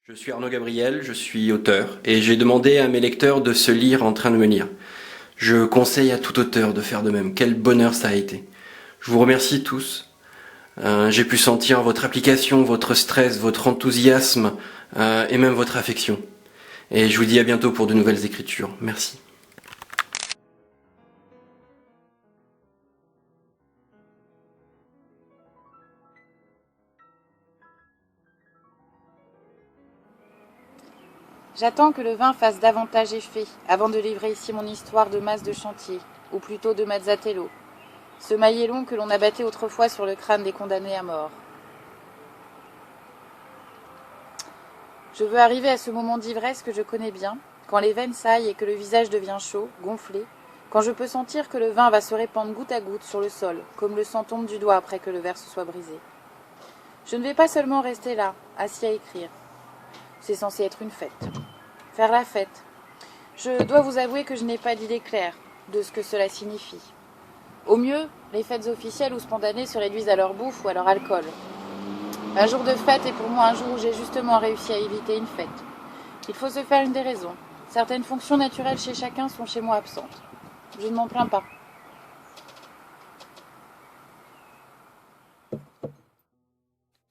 Je suis Arnaud Gabriel, je suis auteur et j'ai demandé à mes lecteurs de se lire en train de me lire. Je conseille à tout auteur de faire de même. Quel bonheur ça a été. Je vous remercie tous. J'ai pu sentir votre application, votre stress, votre enthousiasme et même votre affection. Et je vous dis à bientôt pour de nouvelles écritures. Merci. J'attends que le vin fasse davantage effet avant de livrer ici mon histoire de masse de chantier, ou plutôt de Mazzatello, ce maillot que l'on abattait autrefois sur le crâne des condamnés à mort. Je veux arriver à ce moment d'ivresse que je connais bien, quand les veines saillent et que le visage devient chaud, gonflé, quand je peux sentir que le vin va se répandre goutte à goutte sur le sol, comme le sang tombe du doigt après que le verre se soit brisé. Je ne vais pas seulement rester là, assis à écrire. C'est censé être une fête. Faire la fête. Je dois vous avouer que je n'ai pas d'idée claire de ce que cela signifie. Au mieux, les fêtes officielles ou spontanées se réduisent à leur bouffe ou à leur alcool. Un jour de fête est pour moi un jour où j'ai justement réussi à éviter une fête. Il faut se faire une des raisons. Certaines fonctions naturelles chez chacun sont chez moi absentes. Je ne m'en plains pas.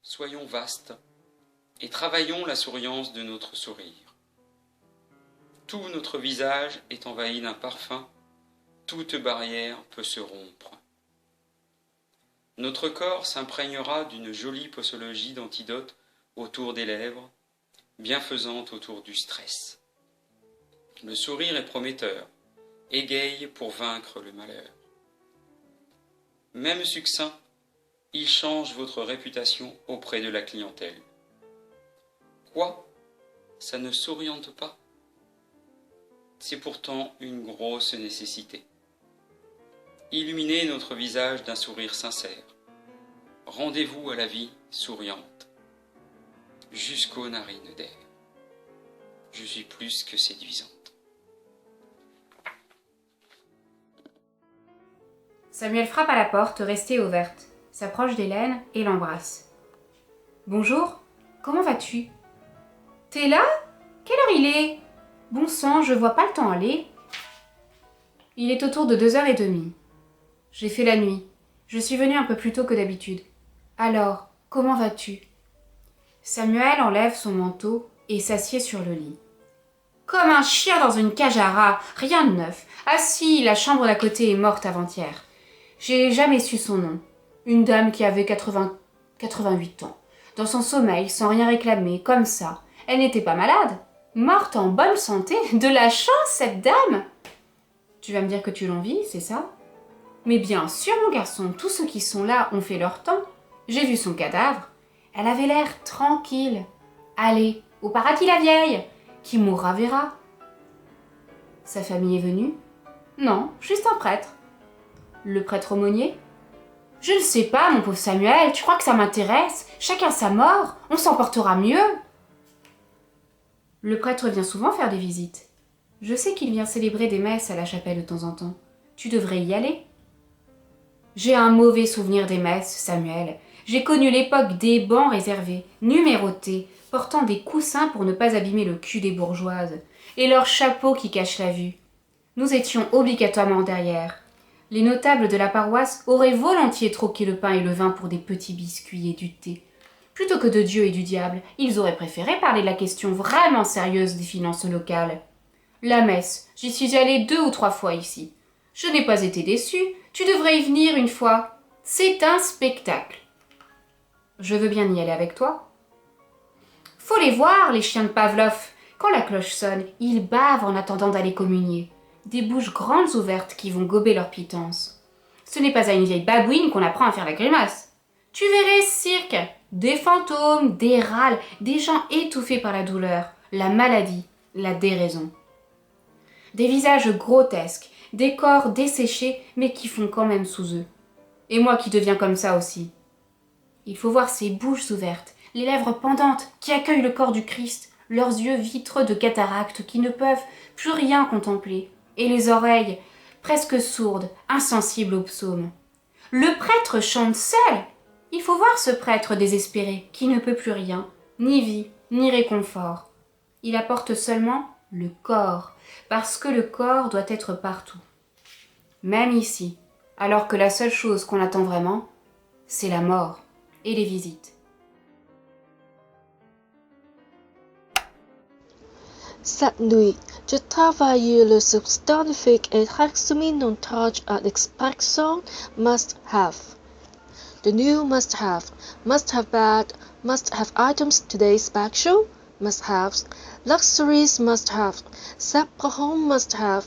Soyons vastes et travaillons la souriance de notre sourire. Tout notre visage est envahi d'un parfum, toute barrière peut se rompre. Notre corps s'imprégnera d'une jolie posologie d'antidote autour des lèvres, bienfaisante autour du stress. Le sourire est prometteur, égaye pour vaincre le malheur. Même succinct, il change votre réputation auprès de la clientèle. Quoi ? Ça ne s'oriente pas ? C'est pourtant une grosse nécessité. Illuminez notre visage d'un sourire sincère. Rendez-vous à la vie souriante, jusqu'aux narines d'air. Je suis plus que séduisante. Samuel frappe à la porte, restée ouverte, s'approche d'Hélène et l'embrasse. « Bonjour, comment vas-tu ? T'es là ? Quelle heure il est ? Bon sang, je vois pas le temps aller. » Il est autour de 2h30. J'ai fait la nuit. Je suis venue un peu plus tôt que d'habitude. Alors, comment vas-tu ? Samuel enlève son manteau et s'assied sur le lit. Comme un chien dans une cage à rats, rien de neuf. Ah si, la chambre d'à côté est morte avant-hier. J'ai jamais su son nom. Une dame qui avait 88 ans. Dans son sommeil, sans rien réclamer, comme ça. Elle n'était pas malade. Morte en bonne santé. De la chance, cette dame. Tu vas me dire que tu l'envies, c'est ça ? Mais bien sûr, mon garçon, tous ceux qui sont là ont fait leur temps. J'ai vu son cadavre. Elle avait l'air tranquille. Allez, au paradis la vieille. Qui mourra verra. Sa famille est venue ? Non, juste un prêtre. Le prêtre aumônier ? Je ne sais pas, mon pauvre Samuel, tu crois que ça m'intéresse ? Chacun sa mort, on s'en portera mieux. Le prêtre vient souvent faire des visites. Je sais qu'il vient célébrer des messes à la chapelle de temps en temps. Tu devrais y aller. J'ai un mauvais souvenir des messes, Samuel. J'ai connu l'époque des bancs réservés, numérotés, portant des coussins pour ne pas abîmer le cul des bourgeoises, et leurs chapeaux qui cachent la vue. Nous étions obligatoirement derrière. Les notables de la paroisse auraient volontiers troqué le pain et le vin pour des petits biscuits et du thé. Plutôt que de Dieu et du diable, ils auraient préféré parler de la question vraiment sérieuse des finances locales. La messe, j'y suis allée 2 ou 3 fois ici. Je n'ai pas été déçue, tu devrais y venir une fois. C'est un spectacle. Je veux bien y aller avec toi. Faut les voir, les chiens de Pavlov. Quand la cloche sonne, ils bavent en attendant d'aller communier. Des bouches grandes ouvertes qui vont gober leur pitance. Ce n'est pas à une vieille babouine qu'on apprend à faire la grimace. Tu verrais ce cirque. Des fantômes, des râles, des gens étouffés par la douleur, la maladie, la déraison. Des visages grotesques, des corps desséchés, mais qui font quand même sous eux. Et moi qui deviens comme ça aussi. Il faut voir ces bouches ouvertes, les lèvres pendantes qui accueillent le corps du Christ, leurs yeux vitreux de cataracte qui ne peuvent plus rien contempler, et les oreilles presque sourdes, insensibles aux psaumes. Le prêtre chante seul. Il faut voir ce prêtre désespéré qui ne peut plus rien, ni vie, ni réconfort. Il apporte seulement le corps, parce que le corps doit être partout. Même ici, alors que la seule chose qu'on attend vraiment, c'est la mort et les visites. Cette nuit, je travaillais le substantifique et taxonomy at expression must have. The new must have bad, must have items today special, must have, luxuries must have, separate home must have,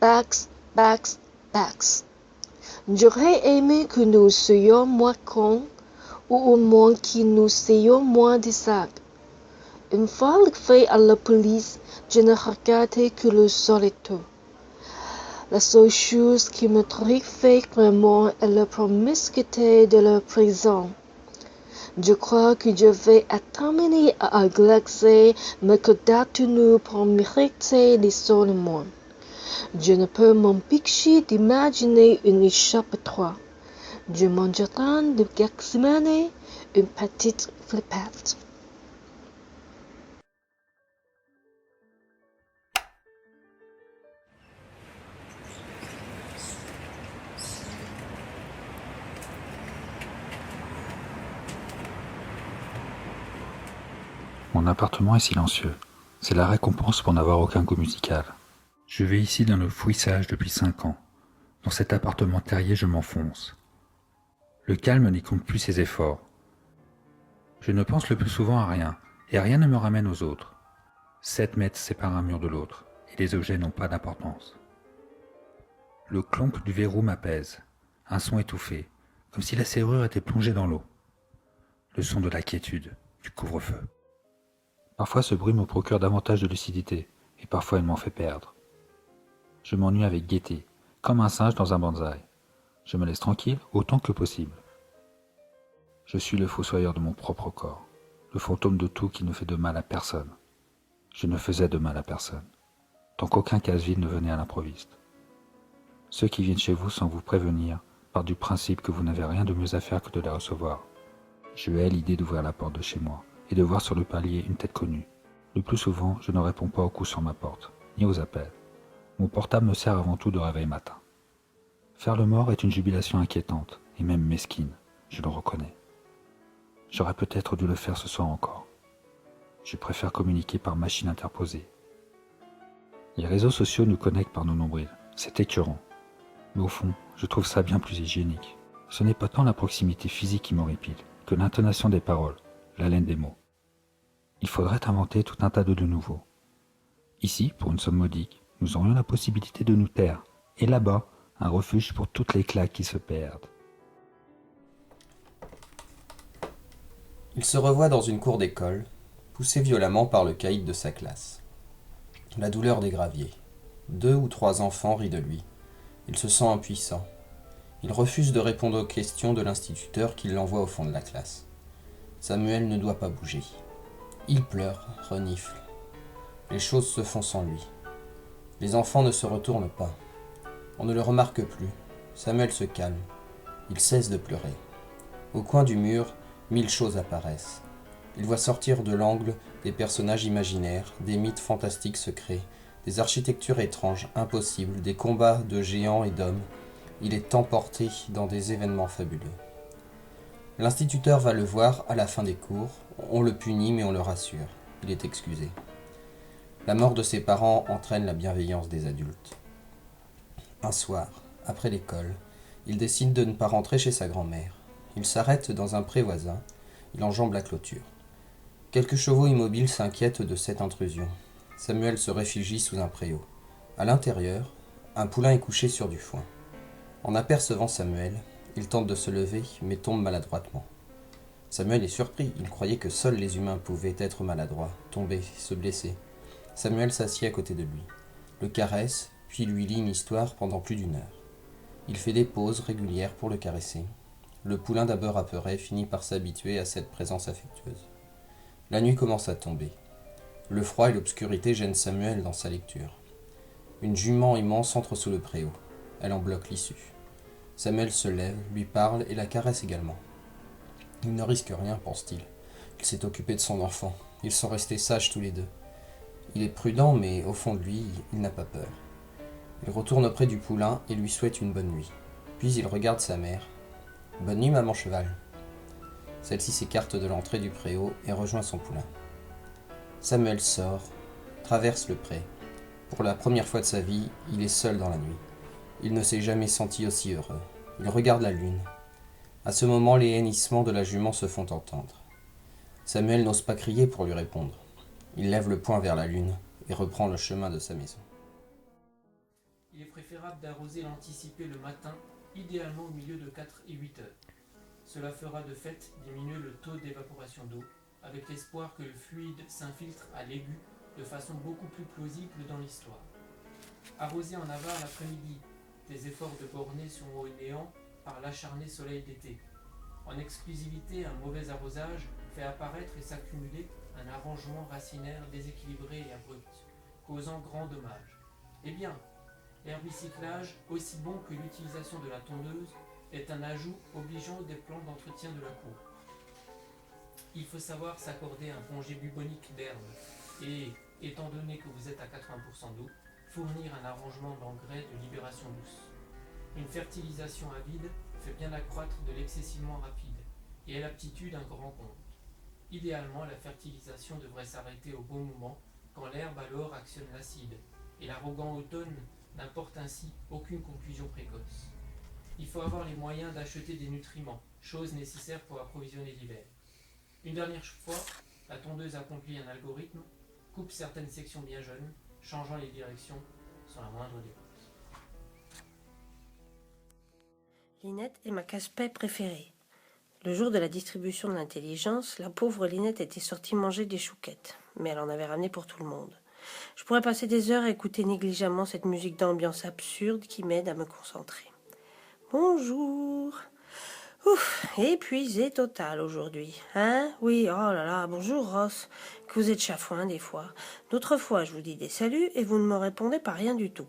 bags, bags, bags. J'aurais aimé que nous soyons moins cons, ou au moins que nous soyons moins des sacs. Une fois livré à la police, je ne regardais que le solitaire. La seule chose qui me terrifiait vraiment est la promiscuité de la prison. Je crois que je vais terminer à glacer mes détenus pour mériter l'isolement. Je ne peux m'empêcher d'imaginer un échappatoire. Je mangerai de Gethsemane une petite flippette. Mon appartement est silencieux. C'est la récompense pour n'avoir aucun goût musical. Je vis ici dans le fouissage depuis 5 ans. Dans cet appartement terrier, je m'enfonce. Le calme n'y compte plus ses efforts. Je ne pense le plus souvent à rien, et rien ne me ramène aux autres. 7 mètres séparent un mur de l'autre, et les objets n'ont pas d'importance. Le clonk du verrou m'apaise, un son étouffé, comme si la serrure était plongée dans l'eau. Le son de la quiétude, du couvre-feu. Parfois ce bruit me procure davantage de lucidité, et parfois il m'en fait perdre. Je m'ennuie avec gaieté, comme un singe dans un bonsaï. Je me laisse tranquille autant que possible. Je suis le fossoyeur de mon propre corps, le fantôme de tout qui ne fait de mal à personne. Je ne faisais de mal à personne, tant qu'aucun casse-vide ne venait à l'improviste. Ceux qui viennent chez vous sans vous prévenir partent du principe que vous n'avez rien de mieux à faire que de les recevoir. Je hais l'idée d'ouvrir la porte de chez moi et de voir sur le palier une tête connue. Le plus souvent, je ne réponds pas aux coups sur ma porte, ni aux appels. Mon portable me sert avant tout de réveil matin. Faire le mort est une jubilation inquiétante, et même mesquine, je le reconnais. J'aurais peut-être dû le faire ce soir encore. Je préfère communiquer par machine interposée. Les réseaux sociaux nous connectent par nos nombrils, c'est écœurant. Mais au fond, je trouve ça bien plus hygiénique. Ce n'est pas tant la proximité physique qui m'horripile, que l'intonation des paroles, l'haleine des mots. Il faudrait inventer tout un tas de nouveaux. Ici, pour une somme modique, nous aurions la possibilité de nous taire, et là-bas, un refuge pour toutes les claques qui se perdent. Il se revoit dans une cour d'école, poussé violemment par le caïd de sa classe. La douleur des graviers. 2 ou 3 enfants rient de lui. Il se sent impuissant. Il refuse de répondre aux questions de l'instituteur qui l'envoie au fond de la classe. Samuel ne doit pas bouger. Il pleure, renifle. Les choses se font sans lui. Les enfants ne se retournent pas. On ne le remarque plus. Samuel se calme. Il cesse de pleurer. Au coin du mur, 1000 choses apparaissent. Il voit sortir de l'angle des personnages imaginaires, des mythes fantastiques se créent, des architectures étranges, impossibles, des combats de géants et d'hommes. Il est emporté dans des événements fabuleux. L'instituteur va le voir à la fin des cours. On le punit mais on le rassure. Il est excusé. La mort de ses parents entraîne la bienveillance des adultes. Un soir, après l'école, il décide de ne pas rentrer chez sa grand-mère. Il s'arrête dans un pré voisin. Il enjambe la clôture. Quelques chevaux immobiles s'inquiètent de cette intrusion. Samuel se réfugie sous un préau. À l'intérieur, un poulain est couché sur du foin. En apercevant Samuel, il tente de se lever, mais tombe maladroitement. Samuel est surpris, il croyait que seuls les humains pouvaient être maladroits, tomber, se blesser. Samuel s'assied à côté de lui, le caresse, puis lui lit une histoire pendant plus d'1 heure. Il fait des pauses régulières pour le caresser. Le poulain, d'abord apeuré, finit par s'habituer à cette présence affectueuse. La nuit commence à tomber. Le froid et l'obscurité gênent Samuel dans sa lecture. Une jument immense entre sous le préau. Elle en bloque l'issue. Samuel se lève, lui parle et la caresse également. Il ne risque rien, pense-t-il. Il s'est occupé de son enfant. Ils sont restés sages tous les deux. Il est prudent, mais au fond de lui, il n'a pas peur. Il retourne auprès du poulain et lui souhaite une bonne nuit. Puis il regarde sa mère. « Bonne nuit, maman cheval. » Celle-ci s'écarte de l'entrée du préau et rejoint son poulain. Samuel sort, traverse le pré. Pour la première fois de sa vie, il est seul dans la nuit. Il ne s'est jamais senti aussi heureux. Il regarde la lune. À ce moment, les hennissements de la jument se font entendre. Samuel n'ose pas crier pour lui répondre. Il lève le poing vers la lune et reprend le chemin de sa maison. Il est préférable d'arroser l'anticipé le matin, idéalement au milieu de 4 et 8 heures. Cela fera de fait diminuer le taux d'évaporation d'eau, avec l'espoir que le fluide s'infiltre à l'aigu de façon beaucoup plus plausible dans l'histoire. Arroser en aval l'après-midi, des efforts de borner sont au néant par l'acharné soleil d'été. En exclusivité, un mauvais arrosage fait apparaître et s'accumuler un arrangement racinaire déséquilibré et abrupt, causant grand dommage. Eh bien, l'herbicyclage, aussi bon que l'utilisation de la tondeuse, est un ajout obligeant des plans d'entretien de la cour. Il faut savoir s'accorder un congé bubonique d'herbe et, étant donné que vous êtes à 80% d'eau, fournir un arrangement d'engrais de libération douce. Une fertilisation avide fait bien accroître de l'excessivement rapide et est l'aptitude un grand compte. Idéalement, la fertilisation devrait s'arrêter au bon moment quand l'herbe alors actionne l'acide et l'arrogant automne n'apporte ainsi aucune conclusion précoce. Il faut avoir les moyens d'acheter des nutriments, chose nécessaire pour approvisionner l'hiver. Une dernière fois, la tondeuse accomplit un algorithme, coupe certaines sections bien jeunes, changeant les directions sans la moindre dépense. Linette est ma casse-paix préférée. Le jour de la distribution de l'intelligence, la pauvre Linette était sortie manger des chouquettes, mais elle en avait ramené pour tout le monde. Je pourrais passer des heures à écouter négligemment cette musique d'ambiance absurde qui m'aide à me concentrer. Bonjour. Ouf, épuisé total aujourd'hui. Hein? Oui, oh là là, bonjour Ross. Que vous êtes chafouin des fois. D'autres fois, je vous dis des saluts et vous ne me répondez pas rien du tout.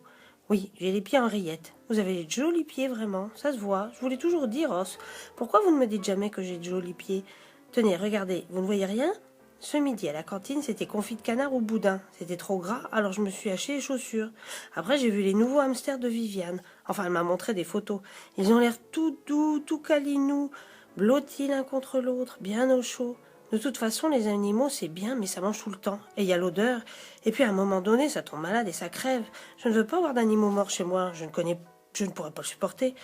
Oui, j'ai les pieds en rillettes. Vous avez de jolis pieds, vraiment. Ça se voit. Je vous l'ai toujours dit, Ross. Pourquoi vous ne me dites jamais que j'ai de jolis pieds? Tenez, regardez, vous ne voyez rien? Ce midi, à la cantine, c'était confit de canard au boudin. C'était trop gras, alors je me suis acheté les chaussures. Après, j'ai vu les nouveaux hamsters de Viviane. Enfin, elle m'a montré des photos. Ils ont l'air tout doux, tout câlinous, blottis l'un contre l'autre, bien au chaud. De toute façon, les animaux, c'est bien, mais ça mange tout le temps. Et il y a l'odeur. Et puis, à un moment donné, ça tombe malade et ça crève. Je ne veux pas avoir d'animaux morts chez moi. Je ne pourrais pas le supporter.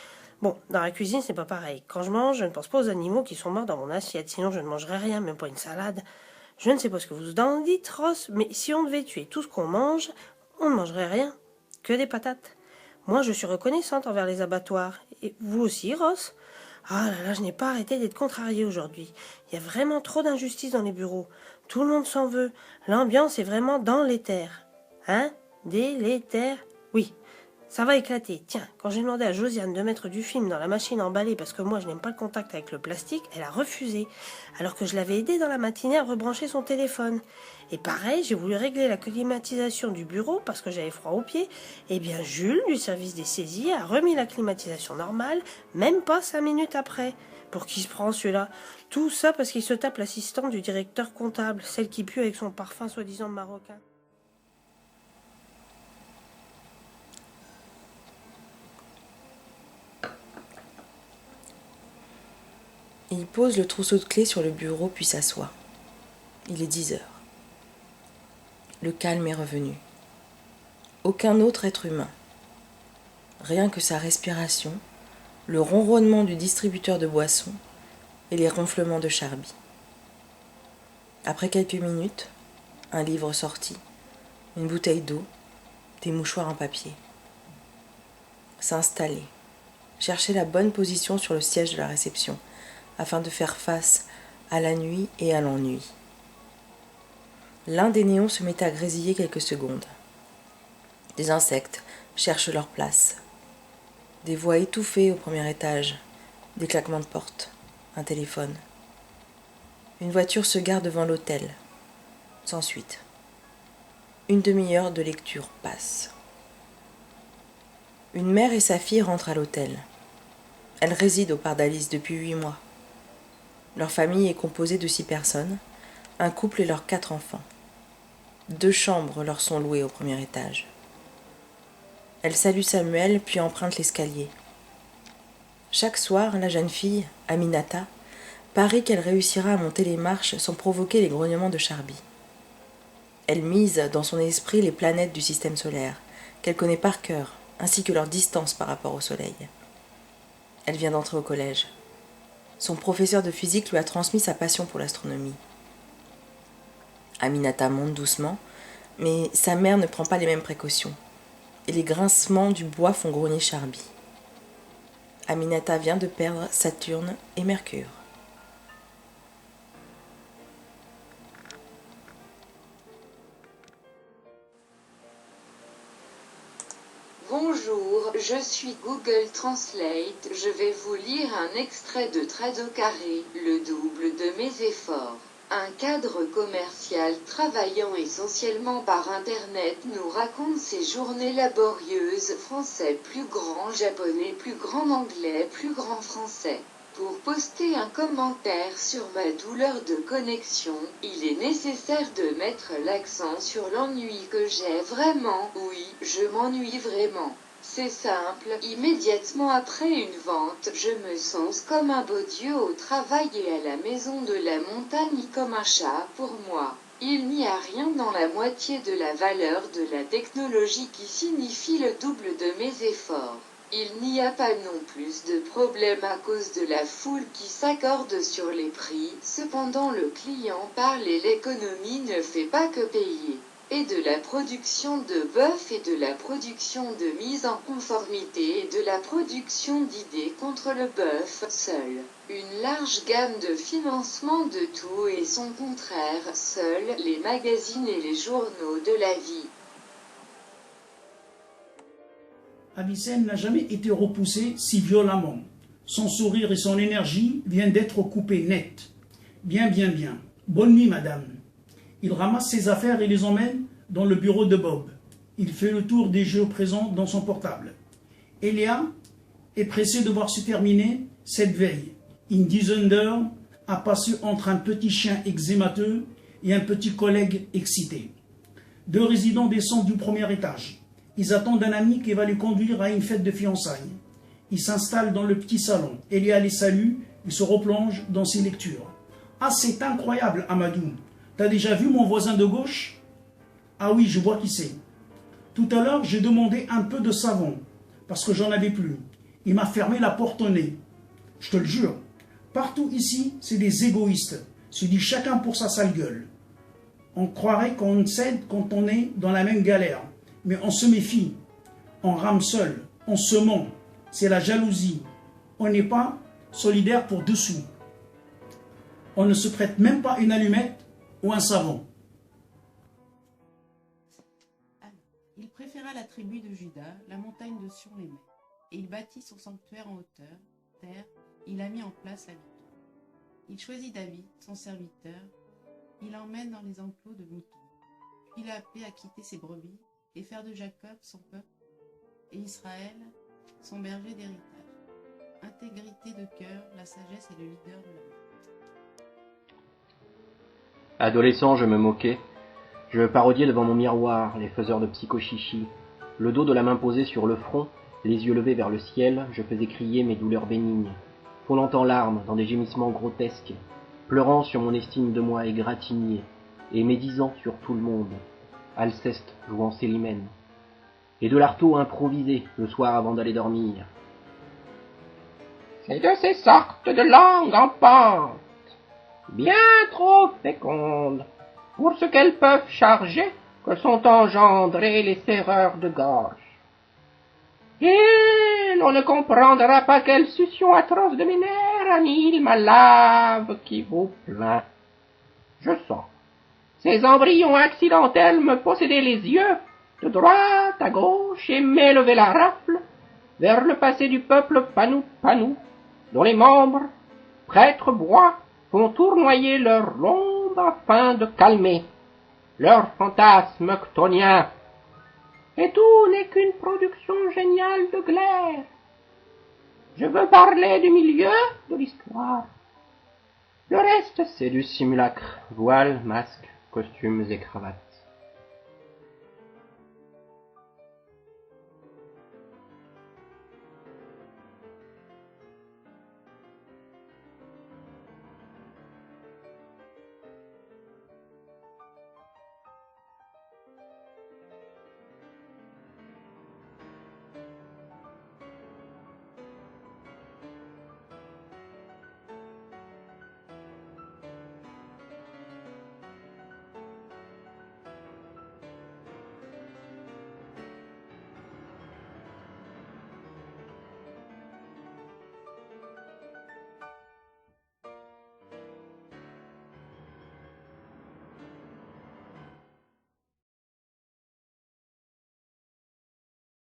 Bon, dans la cuisine, c'est pas pareil. Quand je mange, je ne pense pas aux animaux qui sont morts dans mon assiette. Sinon, je ne mangerais rien, même pas une salade. Je ne sais pas ce que vous en dites, Ross, mais si on devait tuer tout ce qu'on mange, on ne mangerait rien. Que des patates. Moi, je suis reconnaissante envers les abattoirs. Et vous aussi, Ross? Ah là là, je n'ai pas arrêté d'être contrariée aujourd'hui. Il y a vraiment trop d'injustice dans les bureaux. Tout le monde s'en veut. L'ambiance est vraiment dans l'éther. Hein? Délétère? Oui. Ça va éclater. Tiens, quand j'ai demandé à Josiane de mettre du film dans la machine à emballer parce que moi je n'aime pas le contact avec le plastique, elle a refusé. Alors que je l'avais aidée dans la matinée à rebrancher son téléphone. Et pareil, j'ai voulu régler la climatisation du bureau parce que j'avais froid aux pieds. Eh bien Jules, du service des saisies, a remis la climatisation normale, même pas 5 minutes après. Pour qui se prend celui-là? Tout ça parce qu'il se tape l'assistante du directeur comptable, celle qui pue avec son parfum soi-disant marocain. Il pose le trousseau de clés sur le bureau puis s'assoit. Il est 10 heures. Le calme est revenu. Aucun autre être humain. Rien que sa respiration, le ronronnement du distributeur de boissons et les ronflements de Charby. Après quelques minutes, un livre sorti, une bouteille d'eau, des mouchoirs en papier. S'installer, chercher la bonne position sur le siège de la réception, afin de faire face à la nuit et à l'ennui. L'un des néons se met à grésiller quelques secondes. Des insectes cherchent leur place. Des voix étouffées au premier étage, des claquements de porte, un téléphone. Une voiture se gare devant l'hôtel, sans suite. Une demi-heure de lecture passe. Une mère et sa fille rentrent à l'hôtel. Elles résident au Pardalis depuis 8 mois. Leur famille est composée de 6 personnes, un couple et leurs 4 enfants. 2 chambres leur sont louées au premier étage. Elle salue Samuel, puis emprunte l'escalier. Chaque soir, la jeune fille, Aminata, parie qu'elle réussira à monter les marches sans provoquer les grognements de Charby. Elle mise dans son esprit les planètes du système solaire, qu'elle connaît par cœur, ainsi que leur distance par rapport au Soleil. Elle vient d'entrer au collège. Son professeur de physique lui a transmis sa passion pour l'astronomie. Aminata monte doucement, mais sa mère ne prend pas les mêmes précautions, et les grincements du bois font grogner Charby. Aminata vient de perdre Saturne et Mercure. Bonjour, je suis Google Translate. Je vais vous lire un extrait de Trade au carré, le double de mes efforts. Un cadre commercial travaillant essentiellement par Internet nous raconte ses journées laborieuses. Français plus grand, japonais plus grand, anglais plus grand français. Pour poster un commentaire sur ma douleur de connexion, il est nécessaire de mettre l'accent sur l'ennui que j'ai vraiment. Oui, je m'ennuie vraiment. C'est simple, immédiatement après une vente, je me sens comme un beau dieu au travail et à la maison de la montagne comme un chat pour moi. Il n'y a rien dans la moitié de la valeur de la technologie qui signifie le double de mes efforts. Il n'y a pas non plus de problème à cause de la foule qui s'accorde sur les prix, cependant le client parle et l'économie ne fait pas que payer. Et de la production de bœuf et de la production de mise en conformité et de la production d'idées contre le bœuf seul. Une large gamme de financement de tout et son contraire, seuls les magazines et les journaux de la vie. Avicenne n'a jamais été repoussé si violemment. Son sourire et son énergie viennent d'être coupés net. Bien, bien, bien. Bonne nuit, madame. Il ramasse ses affaires et les emmène dans le bureau de Bob. Il fait le tour des jeux présents dans son portable. Elia est pressée de voir se terminer cette veille. Une dizaine d'heures a passé entre un petit chien eczémateux et un petit collègue excité. 2 résidents descendent du premier étage. Ils attendent un ami qui va les conduire à une fête de fiançailles. Ils s'installent dans le petit salon. Elia les salue et se replonge dans ses lectures. « Ah, c'est incroyable, Amadou. T'as déjà vu mon voisin de gauche? Ah oui, je vois qui c'est. Tout à l'heure, j'ai demandé un peu de savon, parce que j'en avais plus. Il m'a fermé la porte au nez. Je te le jure. Partout ici, c'est des égoïstes. Se dit chacun pour sa sale gueule. On croirait qu'on cède quand on est dans la même galère. Mais on se méfie. On rame seul. On se ment. C'est la jalousie. On n'est pas solidaire pour dessous. On ne se prête même pas une allumette ou un savon. Il préféra la tribu de Juda, la montagne de Sion l'aimait, et il bâtit son sanctuaire en hauteur, terre, il a mis en place la victoire. Il choisit David, son serviteur, il l'emmène dans les enclos de moutons, puis il l'a appelé à quitter ses brebis et faire de Jacob son peuple, et Israël son berger d'héritage. Intégrité de cœur, la sagesse est le leader de la vie. Adolescent, je me moquais. Je parodiais devant mon miroir les faiseurs de psychochichi. Le dos de la main posée sur le front, les yeux levés vers le ciel, je faisais crier mes douleurs bénignes, fondant en larmes dans des gémissements grotesques, pleurant sur mon estime de moi égratignée, et médisant sur tout le monde, Alceste jouant Célimène, et de l'artaud improvisé le soir avant d'aller dormir. C'est de ces sortes de langues en pente, bien trop fécondes, pour ce qu'elles peuvent charger, que sont engendrées les serreurs de gorge. Et l'on ne comprendra pas quelle succion atroce de mes nerfs annihile ma lave qui vous plaint. Je sens. Ces embryons accidentels me possédaient les yeux, de droite à gauche, et m'élevaient la rafle vers le passé du peuple panou-panou, dont les membres, prêtres bois, font tournoyer leur l'ombre afin de calmer leur fantasme chtonien. Et tout n'est qu'une production géniale de glaire. Je veux parler du milieu de l'histoire. Le reste, c'est du simulacre. Voile, masque, costumes et cravates.